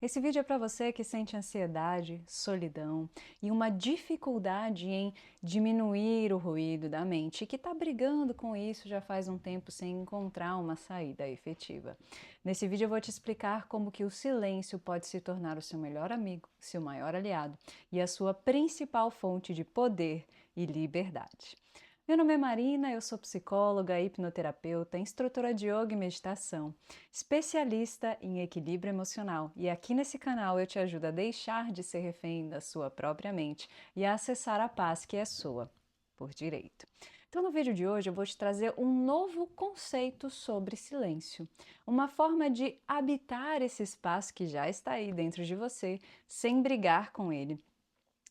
Esse vídeo é para você que sente ansiedade, solidão e uma dificuldade em diminuir o ruído da mente e que está brigando com isso já faz um tempo sem encontrar uma saída efetiva. Nesse vídeo eu vou te explicar como que o silêncio pode se tornar o seu melhor amigo, seu maior aliado e a sua principal fonte de poder e liberdade. Meu nome é Marina, eu sou psicóloga, hipnoterapeuta, instrutora de yoga e meditação, especialista em equilíbrio emocional, e aqui nesse canal eu te ajudo a deixar de ser refém da sua própria mente e a acessar a paz que é sua por direito. Então, no vídeo de hoje eu vou te trazer um novo conceito sobre silêncio, uma forma de habitar esse espaço que já está aí dentro de você, sem brigar com ele,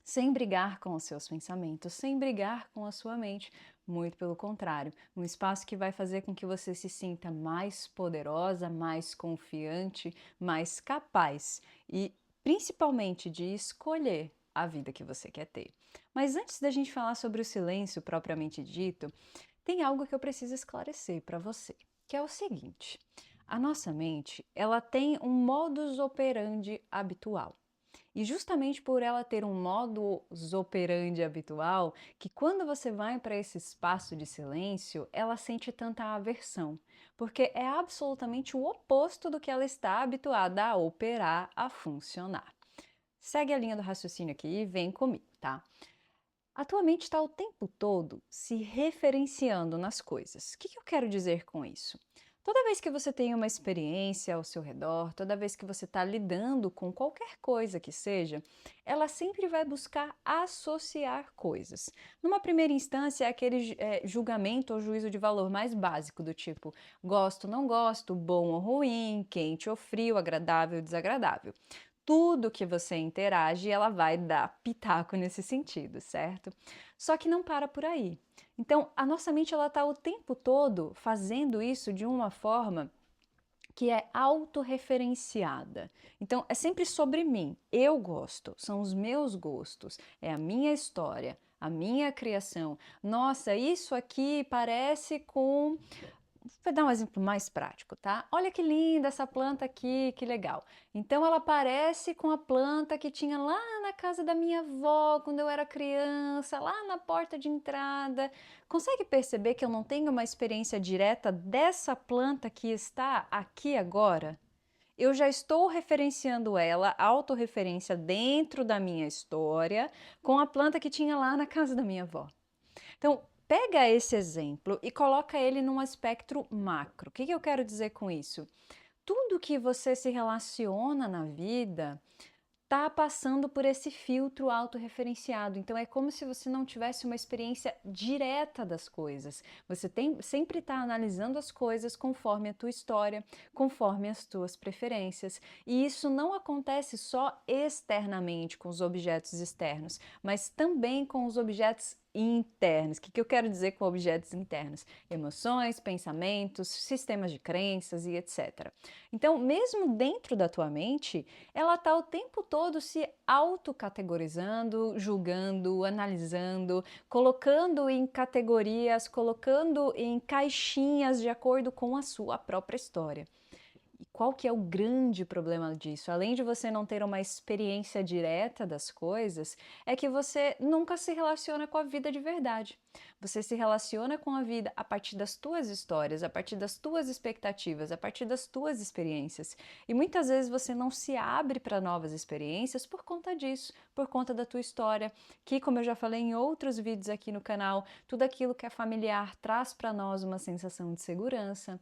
sem brigar com os seus pensamentos, sem brigar com a sua mente. Muito pelo contrário, um espaço que vai fazer com que você se sinta mais poderosa, mais confiante, mais capaz e principalmente de escolher a vida que você quer ter. Mas antes da gente falar sobre o silêncio propriamente dito, tem algo que eu preciso esclarecer para você, que é o seguinte: a nossa mente, ela tem um modus operandi habitual. E justamente por ela ter um modus operandi habitual, que quando você vai para esse espaço de silêncio, ela sente tanta aversão, porque é absolutamente o oposto do que ela está habituada a operar, a funcionar. Segue a linha do raciocínio aqui e vem comigo, tá? A tua mente está o tempo todo se referenciando nas coisas. O que eu quero dizer com isso? Toda vez que você tem uma experiência ao seu redor, toda vez que você está lidando com qualquer coisa que seja, ela sempre vai buscar associar coisas. Numa primeira instância, é aquele julgamento ou juízo de valor mais básico, do tipo gosto, não gosto, bom ou ruim, quente ou frio, agradável ou desagradável. Tudo que você interage, ela vai dar pitaco nesse sentido, certo? Só que não para por aí. Então, a nossa mente ela está o tempo todo fazendo isso de uma forma que é autorreferenciada. Então, é sempre sobre mim. Eu gosto, são os meus gostos, é a minha história, a minha criação. Nossa, isso aqui parece com. Vou dar um exemplo mais prático, tá? Olha que linda essa planta aqui, que legal. Então ela parece com a planta que tinha lá na casa da minha avó quando eu era criança, lá na porta de entrada. Consegue perceber que eu não tenho uma experiência direta dessa planta que está aqui agora? Eu já estou referenciando ela, autorreferência dentro da minha história, com a planta que tinha lá na casa da minha avó. Então, pega esse exemplo e coloca ele num aspecto macro. O que eu quero dizer com isso? Tudo que você se relaciona na vida está passando por esse filtro autorreferenciado. Então é como se você não tivesse uma experiência direta das coisas. Você sempre está analisando as coisas conforme a tua história, conforme as tuas preferências. E isso não acontece só externamente com os objetos externos, mas também com os objetos internos. O que eu quero dizer com objetos internos? Emoções, pensamentos, sistemas de crenças e etc. Então, mesmo dentro da tua mente, ela está o tempo todo se autocategorizando, julgando, analisando, colocando em categorias, colocando em caixinhas de acordo com a sua própria história. E qual que é o grande problema disso? Além de você não ter uma experiência direta das coisas, é que você nunca se relaciona com a vida de verdade. Você se relaciona com a vida a partir das tuas histórias, a partir das tuas expectativas, a partir das tuas experiências. E muitas vezes você não se abre para novas experiências por conta disso, por conta da tua história, que, como eu já falei em outros vídeos aqui no canal, tudo aquilo que é familiar traz para nós uma sensação de segurança.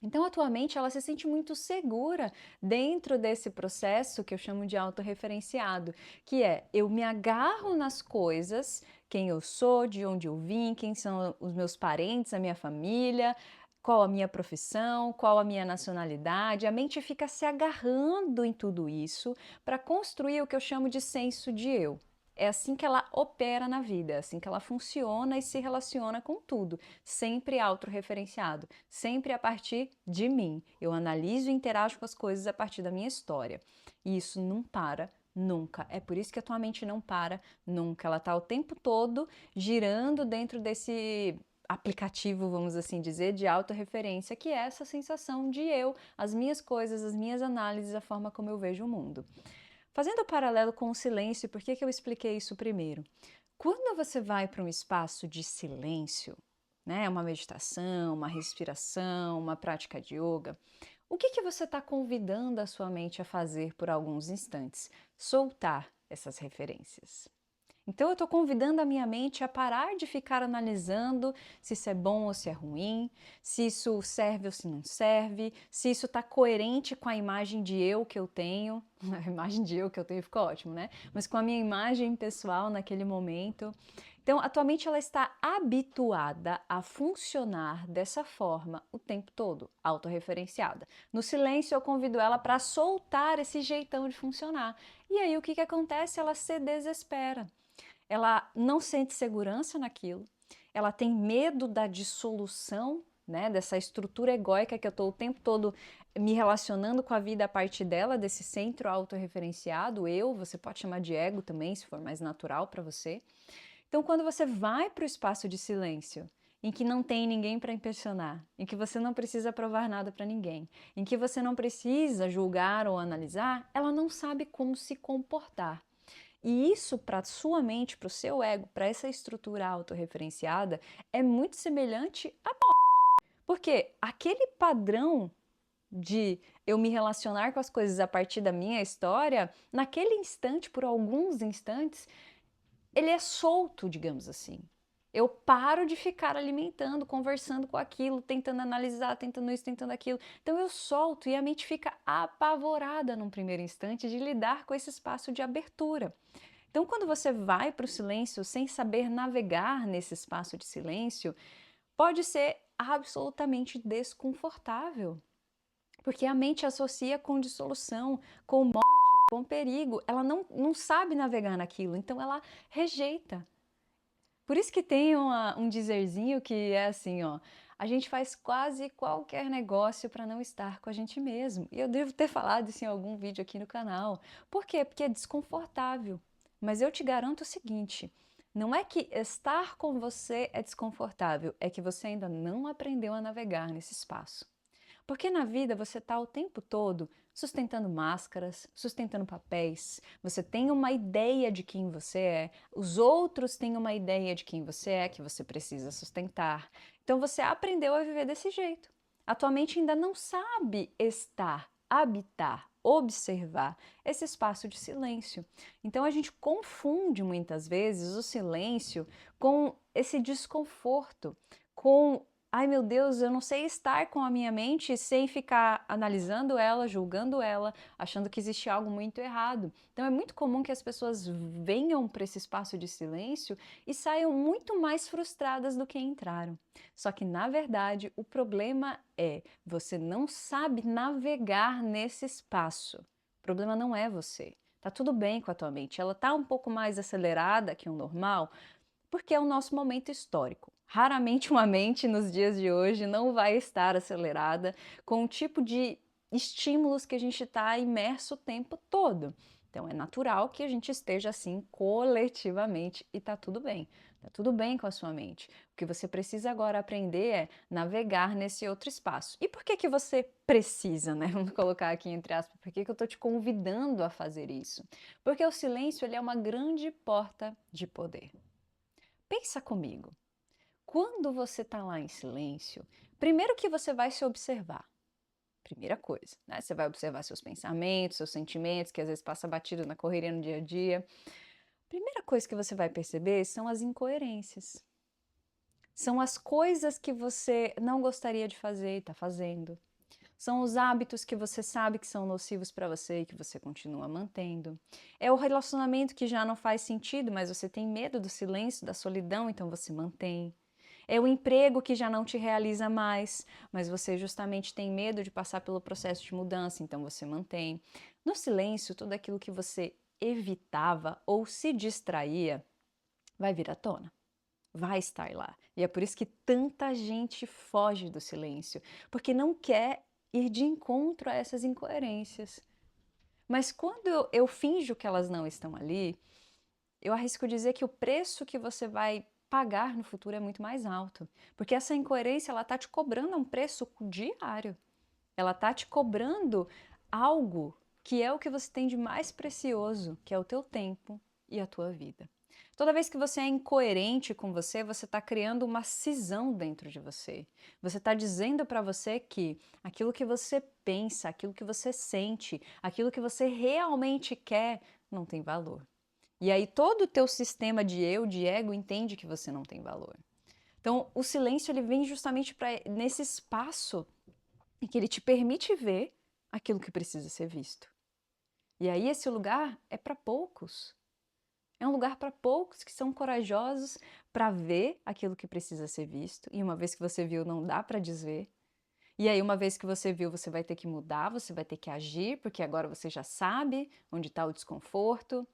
Então, atualmente, ela se sente muito segura dentro desse processo que eu chamo de autorreferenciado, que é eu me agarro nas coisas, quem eu sou, de onde eu vim, quem são os meus parentes, a minha família, qual a minha profissão, qual a minha nacionalidade. A mente fica se agarrando em tudo isso para construir o que eu chamo de senso de eu. É assim que ela opera na vida, é assim que ela funciona e se relaciona com tudo, sempre autorreferenciado, sempre a partir de mim. Eu analiso e interajo com as coisas a partir da minha história. E isso não para nunca. É por isso que a tua mente não para nunca. Ela está o tempo todo girando dentro aplicativo, vamos assim dizer, de autorreferência, que é essa sensação de eu, as minhas coisas, as minhas análises, a forma como eu vejo o mundo. Fazendo o paralelo com o silêncio, por que eu expliquei isso primeiro? Quando você vai para um espaço de silêncio, né, uma meditação, uma respiração, uma prática de yoga, o que você está convidando a sua mente a fazer por alguns instantes? Soltar essas referências. Então eu estou convidando a minha mente a parar de ficar analisando se isso é bom ou se é ruim, se isso serve ou se não serve, se isso está coerente com a imagem de eu que eu tenho. A imagem de eu que eu tenho ficou ótimo, né? Mas com a minha imagem pessoal naquele momento. Então, a tua mente ela está habituada a funcionar dessa forma o tempo todo, autorreferenciada. No silêncio, eu convido ela para soltar esse jeitão de funcionar. E aí, o que acontece? Ela se desespera. Ela não sente segurança naquilo, ela tem medo da dissolução, né, dessa estrutura egóica que eu estou o tempo todo me relacionando com a vida a partir dela, desse centro autorreferenciado, eu, você pode chamar de ego também, se for mais natural para você. Então, quando você vai para o espaço de silêncio, em que não tem ninguém para impressionar, em que você não precisa provar nada para ninguém, em que você não precisa julgar ou analisar, ela não sabe como se comportar. E isso para sua mente, para o seu ego, para essa estrutura autorreferenciada, é muito semelhante a morte. Porque aquele padrão de eu me relacionar com as coisas a partir da minha história, naquele instante, por alguns instantes, ele é solto, digamos assim. Eu paro de ficar alimentando, conversando com aquilo, tentando analisar, tentando isso, tentando aquilo. Então eu solto e a mente fica apavorada num primeiro instante de lidar com esse espaço de abertura. Então, quando você vai para o silêncio sem saber navegar nesse espaço de silêncio, pode ser absolutamente desconfortável, porque a mente associa com dissolução, com morte, com perigo. Ela não sabe navegar naquilo, então ela rejeita. Por isso que tem um dizerzinho que é assim, ó, a gente faz quase qualquer negócio para não estar com a gente mesmo. E eu devo ter falado isso em algum vídeo aqui no canal. Por quê? Porque é desconfortável. Mas eu te garanto o seguinte, não é que estar com você é desconfortável, é que você ainda não aprendeu a navegar nesse espaço. Porque na vida você está o tempo todo sustentando máscaras, sustentando papéis, você tem uma ideia de quem você é, os outros têm uma ideia de quem você é, que você precisa sustentar. Então você aprendeu a viver desse jeito. A tua mente ainda não sabe estar, habitar, observar esse espaço de silêncio. Então a gente confunde muitas vezes o silêncio com esse desconforto, com ai meu Deus, eu não sei estar com a minha mente sem ficar analisando ela, julgando ela, achando que existe algo muito errado. Então é muito comum que as pessoas venham para esse espaço de silêncio e saiam muito mais frustradas do que entraram. Só que na verdade o problema é você não sabe navegar nesse espaço. O problema não é você. Tá tudo bem com a tua mente, ela tá um pouco mais acelerada que o normal, porque é o nosso momento histórico. Raramente uma mente nos dias de hoje não vai estar acelerada com o tipo de estímulos que a gente está imerso o tempo todo. Então é natural que a gente esteja assim coletivamente e tá tudo bem. Tá tudo bem com a sua mente. O que você precisa agora aprender é navegar nesse outro espaço. E por que você precisa, né? Vamos colocar aqui entre aspas, por que eu estou te convidando a fazer isso? Porque o silêncio ele é uma grande porta de poder. Pensa comigo. Quando você está lá em silêncio, primeiro que você vai se observar. Primeira coisa, né? Você vai observar seus pensamentos, seus sentimentos, que às vezes passa batido na correria no dia a dia. Primeira coisa que você vai perceber são as incoerências. São as coisas que você não gostaria de fazer e está fazendo. São os hábitos que você sabe que são nocivos para você e que você continua mantendo. É o relacionamento que já não faz sentido, mas você tem medo do silêncio, da solidão, então você mantém. É o emprego que já não te realiza mais, mas você justamente tem medo de passar pelo processo de mudança, então você mantém. No silêncio, tudo aquilo que você evitava ou se distraía vai vir à tona. Vai estar lá. E é por isso que tanta gente foge do silêncio, porque não quer ir de encontro a essas incoerências. Mas quando eu finjo que elas não estão ali, eu arrisco dizer que o preço que você vai pagar no futuro é muito mais alto. Porque essa incoerência, ela tá te cobrando a um preço diário. Ela tá te cobrando algo que é o que você tem de mais precioso, que é o teu tempo e a tua vida. Toda vez que você é incoerente com você está criando uma cisão dentro de você. Você está dizendo para você que aquilo que você pensa, aquilo que você sente, aquilo que você realmente quer, não tem valor. E aí todo o teu sistema de eu, de ego, entende que você não tem valor. Então, o silêncio ele vem justamente para nesse espaço em que ele te permite ver aquilo que precisa ser visto. E aí esse lugar é para poucos. É um lugar para poucos que são corajosos para ver aquilo que precisa ser visto. E uma vez que você viu, não dá para desver. E aí, uma vez que você viu, você vai ter que mudar, você vai ter que agir, porque agora você já sabe onde está o desconforto.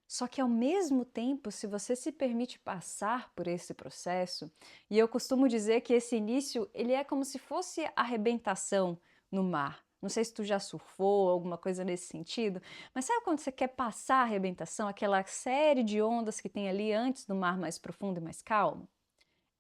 Só que ao mesmo tempo, se você se permite passar por esse processo, e eu costumo dizer que esse início, ele é como se fosse a arrebentação no mar. Não sei se tu já surfou, alguma coisa nesse sentido, mas sabe quando você quer passar a arrebentação, aquela série de ondas que tem ali antes do mar mais profundo e mais calmo?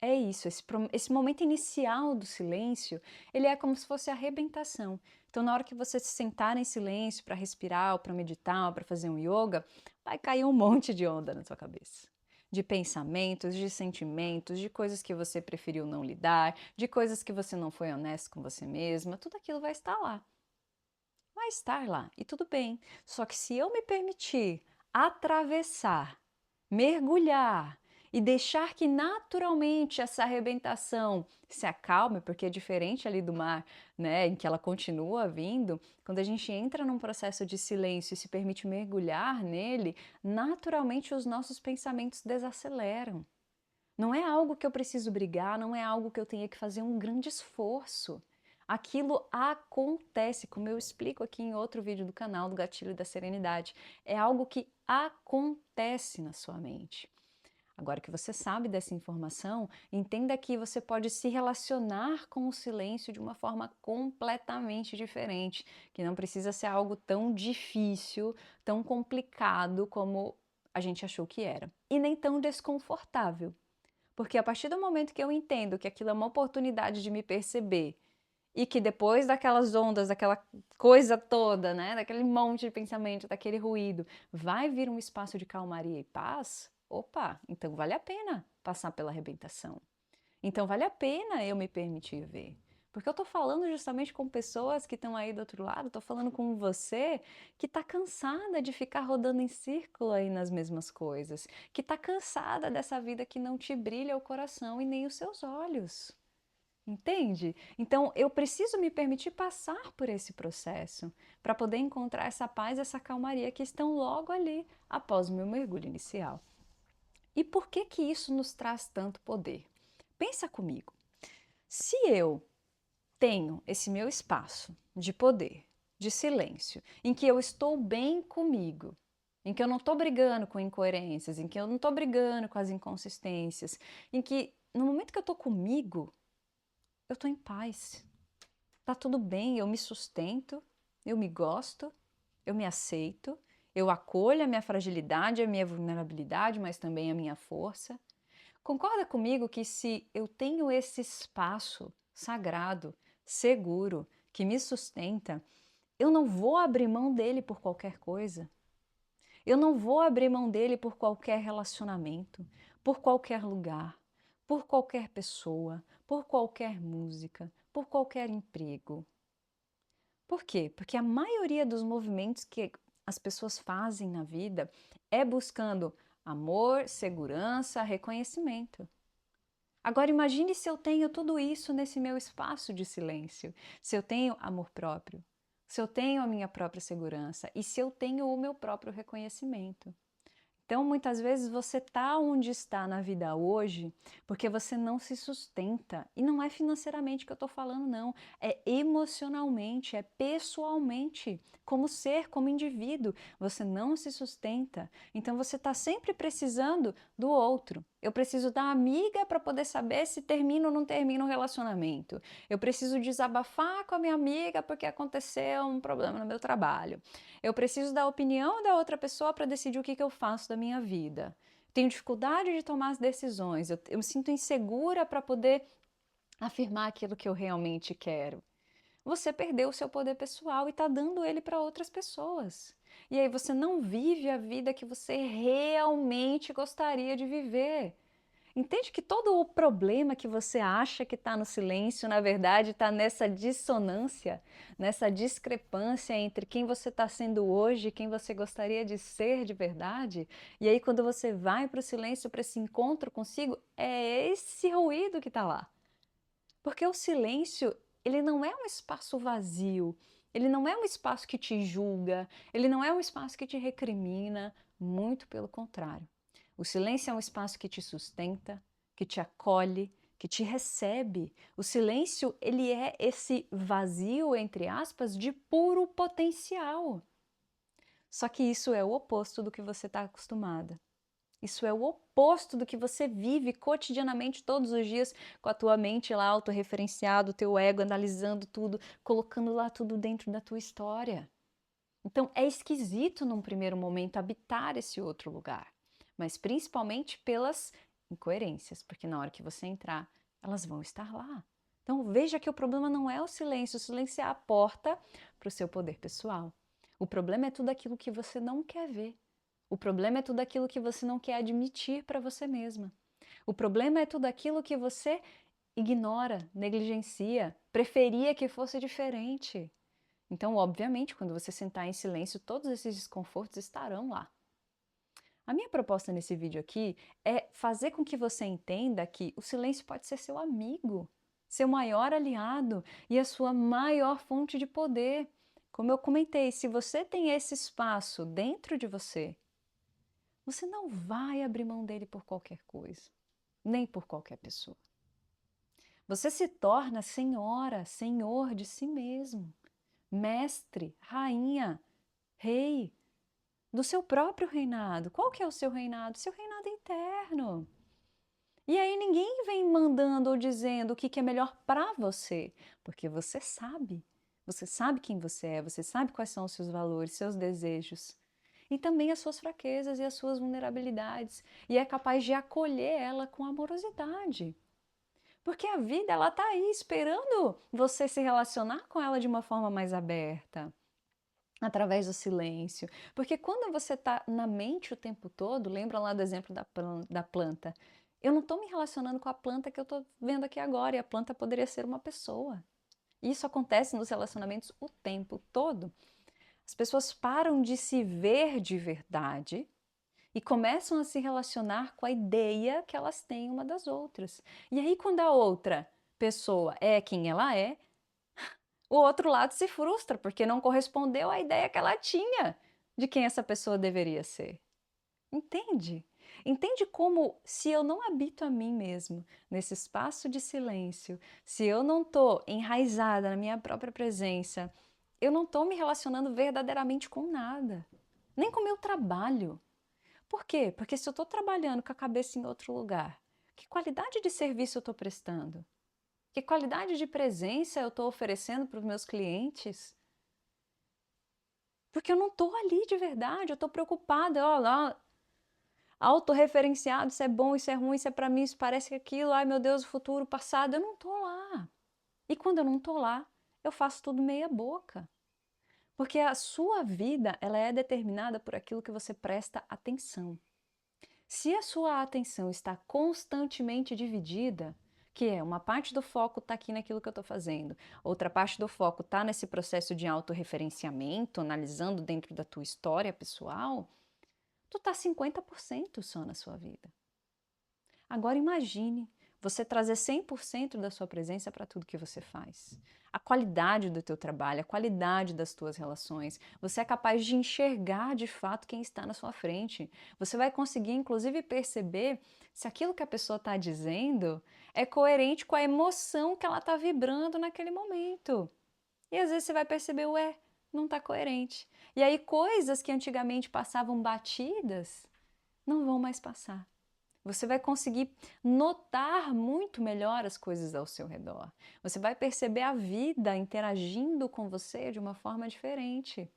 É isso, esse momento inicial do silêncio, ele é como se fosse a arrebentação. Então, na hora que você se sentar em silêncio para respirar, ou para meditar, ou para fazer um yoga, vai cair um monte de onda na sua cabeça. De pensamentos, de sentimentos, de coisas que você preferiu não lidar, de coisas que você não foi honesto com você mesma, tudo aquilo vai estar lá. Vai estar lá, e tudo bem. Só que se eu me permitir atravessar, mergulhar, e deixar que naturalmente essa arrebentação se acalme, porque é diferente ali do mar, né, em que ela continua vindo, quando a gente entra num processo de silêncio e se permite mergulhar nele, naturalmente os nossos pensamentos desaceleram. Não é algo que eu preciso brigar, não é algo que eu tenha que fazer um grande esforço. Aquilo acontece, como eu explico aqui em outro vídeo do canal do Gatilho da Serenidade. É algo que acontece na sua mente. Agora que você sabe dessa informação, entenda que você pode se relacionar com o silêncio de uma forma completamente diferente, que não precisa ser algo tão difícil, tão complicado como a gente achou que era, e nem tão desconfortável. Porque a partir do momento que eu entendo que aquilo é uma oportunidade de me perceber e que depois daquelas ondas, daquela coisa toda, né, daquele monte de pensamento, daquele ruído, vai vir um espaço de calmaria e paz, opa, então vale a pena passar pela arrebentação. Então vale a pena eu me permitir ver. Porque eu tô falando justamente com pessoas que estão aí do outro lado, tô falando com você que tá cansada de ficar rodando em círculo aí nas mesmas coisas, que tá cansada dessa vida que não te brilha o coração e nem os seus olhos. Entende? Então eu preciso me permitir passar por esse processo para poder encontrar essa paz, essa calmaria que estão logo ali após o meu mergulho inicial. E por que que isso nos traz tanto poder? Pensa comigo. Se eu tenho esse meu espaço de poder, de silêncio, em que eu estou bem comigo, em que eu não estou brigando com incoerências, em que eu não estou brigando com as inconsistências, em que no momento que eu estou comigo, eu estou em paz. Tá tudo bem, eu me sustento, eu me gosto, eu me aceito, eu acolho a minha fragilidade, a minha vulnerabilidade, mas também a minha força. Concorda comigo que se eu tenho esse espaço sagrado, seguro, que me sustenta, eu não vou abrir mão dele por qualquer coisa. Eu não vou abrir mão dele por qualquer relacionamento, por qualquer lugar, por qualquer pessoa, por qualquer música, por qualquer emprego. Por quê? Porque a maioria dos movimentos que as pessoas fazem na vida é buscando amor, segurança, reconhecimento. Agora imagine se eu tenho tudo isso nesse meu espaço de silêncio, se eu tenho amor próprio, se eu tenho a minha própria segurança e se eu tenho o meu próprio reconhecimento. Então, muitas vezes você está onde está na vida hoje porque você não se sustenta. E não é financeiramente que eu estou falando, não. É emocionalmente, é pessoalmente, como ser, como indivíduo. Você não se sustenta. Então, você está sempre precisando do outro. Eu preciso da amiga para poder saber se termina ou não termina o relacionamento. Eu preciso desabafar com a minha amiga porque aconteceu um problema no meu trabalho. Eu preciso da opinião da outra pessoa para decidir o que eu faço da minha vida. tenho dificuldade de tomar as decisões, eu me sinto insegura para poder afirmar aquilo que eu realmente quero. Você perdeu o seu poder pessoal e está dando ele para outras pessoas. E aí você não vive a vida que você realmente gostaria de viver. Entende que todo o problema que você acha que está no silêncio, na verdade, está nessa dissonância, nessa discrepância entre quem você está sendo hoje e quem você gostaria de ser de verdade? E aí, quando você vai para o silêncio, para esse encontro consigo, é esse ruído que está lá. Porque o silêncio, ele não é um espaço vazio, ele não é um espaço que te julga, ele não é um espaço que te recrimina, muito pelo contrário. O silêncio é um espaço que te sustenta, que te acolhe, que te recebe. O silêncio, ele é esse vazio, entre aspas, de puro potencial. Só que isso é o oposto do que você está acostumada. Isso é o oposto do que você vive cotidianamente todos os dias com a tua mente lá autorreferenciada, o teu ego analisando tudo, colocando lá tudo dentro da tua história. Então é esquisito num primeiro momento habitar esse outro lugar, mas principalmente pelas incoerências, porque na hora que você entrar, elas vão estar lá. Então veja que o problema não é o silêncio é a porta para o seu poder pessoal. O problema é tudo aquilo que você não quer ver. O problema é tudo aquilo que você não quer admitir para você mesma. O problema é tudo aquilo que você ignora, negligencia, preferia que fosse diferente. Então, obviamente, quando você sentar em silêncio, todos esses desconfortos estarão lá. A minha proposta nesse vídeo aqui é fazer com que você entenda que o silêncio pode ser seu amigo, seu maior aliado e a sua maior fonte de poder. Como eu comentei, se você tem esse espaço dentro de você, você não vai abrir mão dele por qualquer coisa, nem por qualquer pessoa. Você se torna senhora, senhor de si mesmo, mestre, rainha, rei do seu próprio reinado. Qual que é o seu reinado? Seu reinado interno. E aí ninguém vem mandando ou dizendo o que é melhor para você, porque você sabe. Você sabe quem você sabe quais são os seus valores, seus desejos. E também as suas fraquezas e as suas vulnerabilidades. E é capaz de acolher ela com amorosidade. Porque a vida, ela tá aí esperando você se relacionar com ela de uma forma mais aberta, através do silêncio. Porque quando você tá na mente o tempo todo, lembra lá do exemplo da planta, eu não estou me relacionando com a planta que eu estou vendo aqui agora, e a planta poderia ser uma pessoa. Isso acontece nos relacionamentos o tempo todo. As pessoas param de se ver de verdade e começam a se relacionar com a ideia que elas têm uma das outras. E aí, quando a outra pessoa é quem ela é, o outro lado se frustra porque não correspondeu à ideia que ela tinha de quem essa pessoa deveria ser. Entende? Entende como, se eu não habito a mim mesmo, nesse espaço de silêncio, se eu não estou enraizada na minha própria presença, eu não estou me relacionando verdadeiramente com nada, nem com o meu trabalho. Por quê? Porque se eu estou trabalhando com a cabeça em outro lugar, que qualidade de serviço eu estou prestando? Que qualidade de presença eu estou oferecendo para os meus clientes? Porque eu não estou ali de verdade, eu estou preocupada, ó lá, autorreferenciado, isso é bom, isso é ruim, isso é para mim, isso parece que aquilo, ai meu Deus, o futuro, o passado, eu não estou lá. E quando eu não estou lá, eu faço tudo meia boca. Porque a sua vida, ela é determinada por aquilo que você presta atenção. Se a sua atenção está constantemente dividida, que é uma parte do foco está aqui naquilo que eu estou fazendo, outra parte do foco está nesse processo de autorreferenciamento, analisando dentro da tua história pessoal, tu está 50% só na sua vida. Agora imagine você trazer 100% da sua presença para tudo que você faz. A qualidade do teu trabalho, a qualidade das tuas relações. Você é capaz de enxergar de fato quem está na sua frente. Você vai conseguir, inclusive, perceber se aquilo que a pessoa está dizendo é coerente com a emoção que ela está vibrando naquele momento. E às vezes você vai perceber, ué, não está coerente. E aí coisas que antigamente passavam batidas não vão mais passar. Você vai conseguir notar muito melhor as coisas ao seu redor. Você vai perceber a vida interagindo com você de uma forma diferente.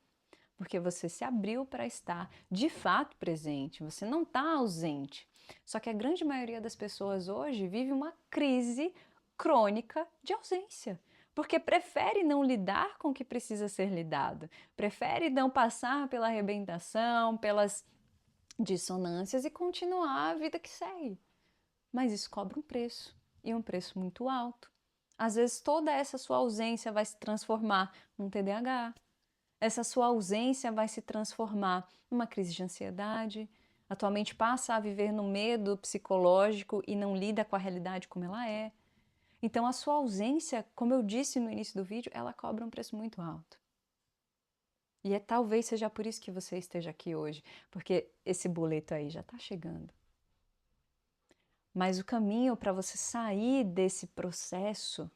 porque você se abriu para estar de fato presente, você não está ausente. Só que a grande maioria das pessoas hoje vive uma crise crônica de ausência, porque prefere não lidar com o que precisa ser lidado, prefere não passar pela arrebentação, pelas dissonâncias e continuar a vida que segue. Mas isso cobra um preço, e um preço muito alto. Às vezes toda essa sua ausência vai se transformar num TDAH, essa sua ausência vai se transformar numa crise de ansiedade, a tua mente passa a viver no medo psicológico e não lida com a realidade como ela é. Então a sua ausência, como eu disse no início do vídeo, ela cobra um preço muito alto. E talvez seja por isso que você esteja aqui hoje, porque esse boleto aí já está chegando. Mas o caminho para você sair desse processo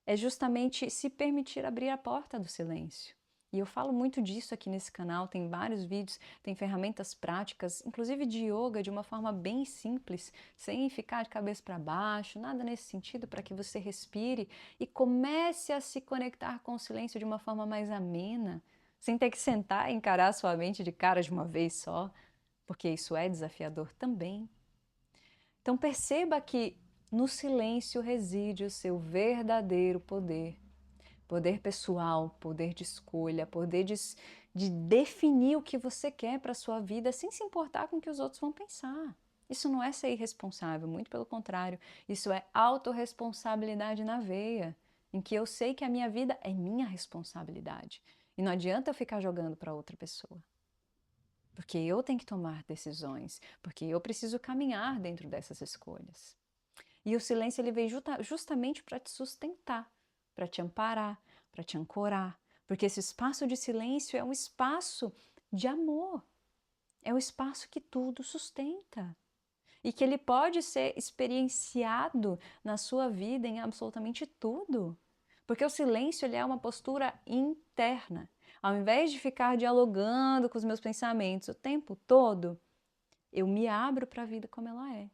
é justamente se permitir abrir a porta do silêncio. E eu falo muito disso aqui nesse canal, tem vários vídeos, tem ferramentas práticas, inclusive de yoga, de uma forma bem simples, sem ficar de cabeça para baixo, nada nesse sentido, para que você respire e comece a se conectar com o silêncio de uma forma mais amena, sem ter que sentar e encarar sua mente de cara de uma vez só, porque isso é desafiador também. Então perceba que no silêncio reside o seu verdadeiro poder. Poder pessoal, poder de escolha, poder de definir o que você quer para a sua vida sem se importar com o que os outros vão pensar. Isso não é ser irresponsável, muito pelo contrário. Isso é autorresponsabilidade na veia, em que eu sei que a minha vida é minha responsabilidade. E não adianta eu ficar jogando para outra pessoa. Porque eu tenho que tomar decisões, porque eu preciso caminhar dentro dessas escolhas. E o silêncio ele veio justamente para te sustentar, para te amparar, para te ancorar, porque esse espaço de silêncio é um espaço de amor, é o espaço que tudo sustenta e que ele pode ser experienciado na sua vida em absolutamente tudo, porque o silêncio ele é uma postura interna. Ao invés de ficar dialogando com os meus pensamentos o tempo todo, eu me abro para a vida como ela é.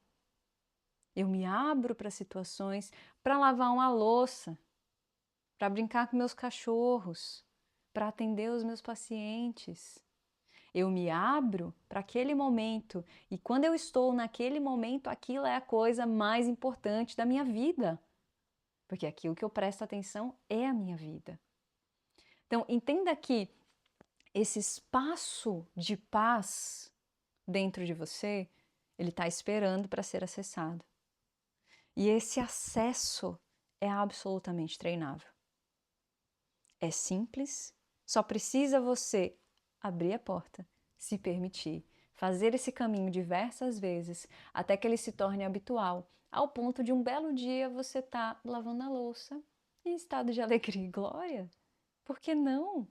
Eu me abro para situações, para lavar uma louça, para brincar com meus cachorros, para atender os meus pacientes. Eu me abro para aquele momento e quando eu estou naquele momento, aquilo é a coisa mais importante da minha vida, porque aquilo que eu presto atenção é a minha vida. Então, entenda que esse espaço de paz dentro de você, ele está esperando para ser acessado. E esse acesso é absolutamente treinável. É simples, só precisa você abrir a porta, se permitir, fazer esse caminho diversas vezes até que ele se torne habitual, ao ponto de um belo dia você estar lavando a louça em estado de alegria e glória. Por que não?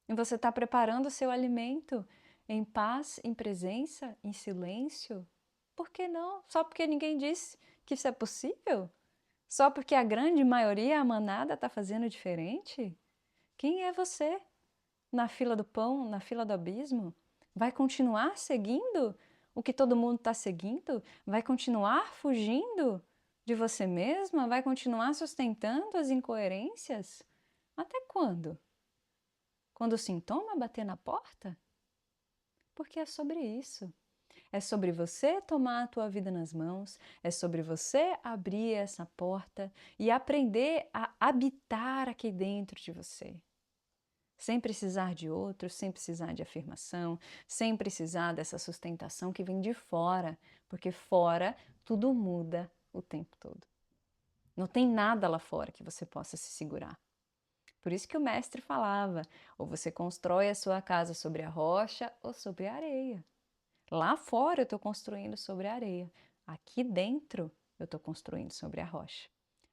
E você está preparando o seu alimento em paz, em presença, em silêncio? Por que não? Só porque ninguém disse que isso é possível? Só porque a grande maioria, a manada, está fazendo diferente? Quem é você? Na fila do pão, na fila do abismo? Vai continuar seguindo o que todo mundo está seguindo? Vai continuar fugindo de você mesma? Vai continuar sustentando as incoerências? Até quando? Quando o sintoma bater na porta? Porque é sobre isso. É sobre você tomar a tua vida nas mãos, é sobre você abrir essa porta e aprender a habitar aqui dentro de você. Sem precisar de outros, sem precisar de afirmação, sem precisar dessa sustentação que vem de fora, porque fora tudo muda o tempo todo. Não tem nada lá fora que você possa se segurar. Por isso que o mestre falava, ou você constrói a sua casa sobre a rocha ou sobre a areia. Lá fora eu estou construindo sobre a areia. Aqui dentro eu estou construindo sobre a rocha.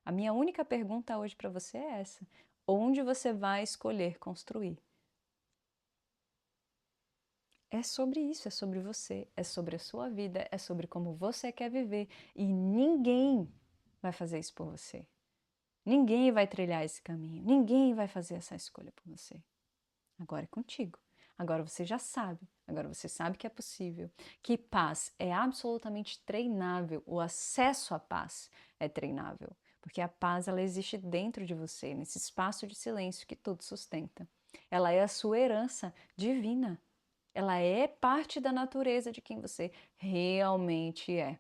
A minha única pergunta hoje para você é essa. Onde você vai escolher construir? É sobre isso, é sobre você, é sobre a sua vida, é sobre como você quer viver. E ninguém vai fazer isso por você. Ninguém vai trilhar esse caminho, ninguém vai fazer essa escolha por você. Agora é contigo. Agora você já sabe, agora você sabe que é possível, que paz é absolutamente treinável, o acesso à paz é treinável, porque a paz ela existe dentro de você, nesse espaço de silêncio que tudo sustenta. Ela é a sua herança divina. Ela é parte da natureza de quem você realmente é.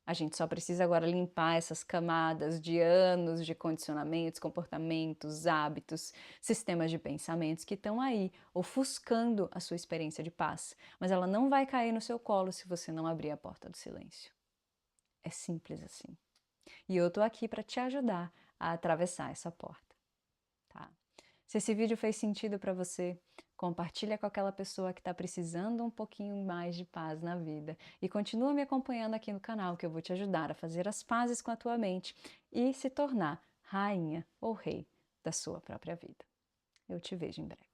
A gente só precisa agora limpar essas camadas de anos de condicionamentos, comportamentos, hábitos, sistemas de pensamentos que estão aí ofuscando a sua experiência de paz. Mas ela não vai cair no seu colo se você não abrir a porta do silêncio. É simples assim. E eu tô aqui para te ajudar a atravessar essa porta, tá? Se esse vídeo fez sentido para você, compartilha com aquela pessoa que está precisando um pouquinho mais de paz na vida. E continua me acompanhando aqui no canal, que eu vou te ajudar a fazer as pazes com a tua mente e se tornar rainha ou rei da sua própria vida. Eu te vejo em breve.